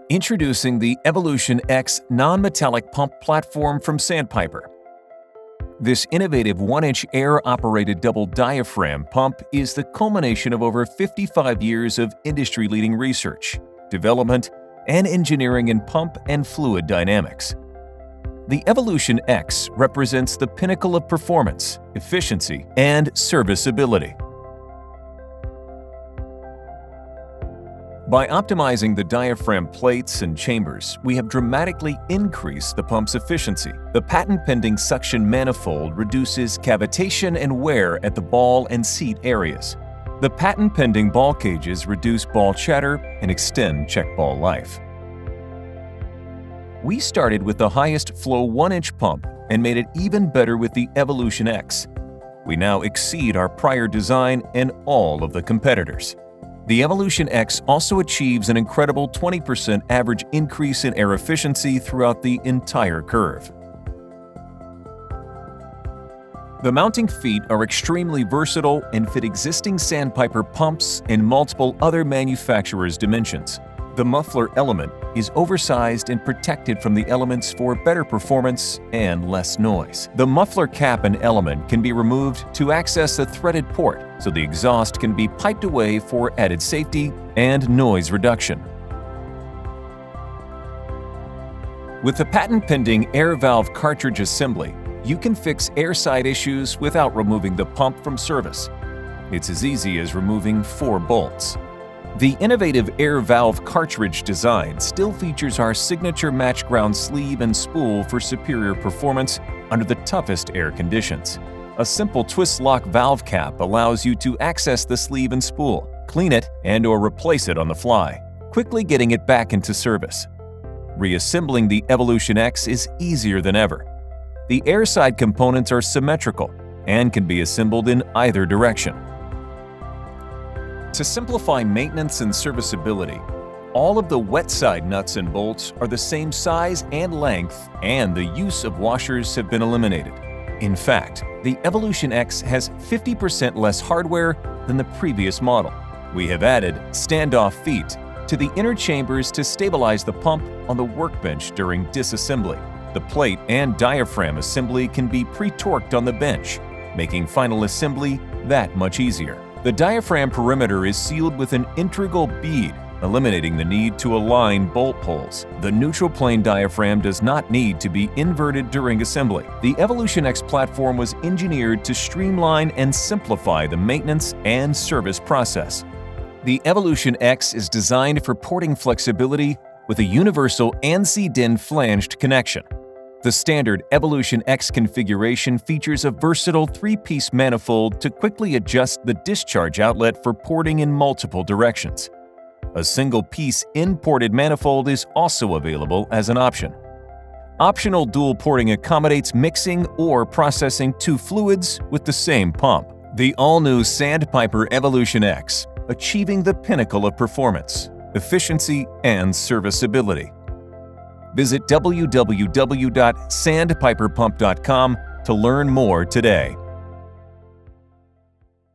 Introducing the EvolutionX non-metallic pump platform from Sandpiper. This innovative 1-inch air-operated double diaphragm pump is the culmination of over 55 years of industry-leading research, development, and engineering in pump and fluid dynamics. The EvolutionX represents the pinnacle of performance, efficiency, and serviceability. By optimizing the diaphragm plates and chambers, we have dramatically increased the pump's efficiency. The patent-pending suction manifold reduces cavitation and wear at the ball and seat areas. The patent-pending ball cages reduce ball chatter and extend check ball life. We started with the highest flow 1-inch pump and made it even better with the EvolutionX. We now exceed our prior design and all of the competitors. The EvolutionX also achieves an incredible 20% average increase in air efficiency throughout the entire curve. The mounting feet are extremely versatile and fit existing Sandpiper pumps and multiple other manufacturers' dimensions. The muffler element is oversized and protected from the elements for better performance and less noise. The muffler cap and element can be removed to access the threaded port, so the exhaust can be piped away for added safety and noise reduction. With the patent-pending air valve cartridge assembly, you can fix air side issues without removing the pump from service. It's as easy as removing 4 bolts. The innovative air valve cartridge design still features our signature match ground sleeve and spool for superior performance under the toughest air conditions. A simple twist-lock valve cap allows you to access the sleeve and spool, clean it, and/or replace it on the fly, quickly getting it back into service. Reassembling the EvolutionX is easier than ever. The air side components are symmetrical and can be assembled in either direction. To simplify maintenance and serviceability, all of the wet side nuts and bolts are the same size and length, and the use of washers have been eliminated. In fact, the EvolutionX has 50% less hardware than the previous model. We have added standoff feet to the inner chambers to stabilize the pump on the workbench during disassembly. The plate and diaphragm assembly can be pre-torqued on the bench, making final assembly that much easier. The diaphragm perimeter is sealed with an integral bead, eliminating the need to align bolt holes. The neutral plane diaphragm does not need to be inverted during assembly. The EvolutionX platform was engineered to streamline and simplify the maintenance and service process. The EvolutionX is designed for porting flexibility with a universal ANSI-DIN flanged connection. The standard EvolutionX configuration features a versatile 3-piece manifold to quickly adjust the discharge outlet for porting in multiple directions. A single-piece in-ported manifold is also available as an option. Optional dual porting accommodates mixing or processing 2 fluids with the same pump. The all-new Sandpiper EvolutionX, achieving the pinnacle of performance, efficiency, and serviceability. Visit www.sandpiperpump.com to learn more today.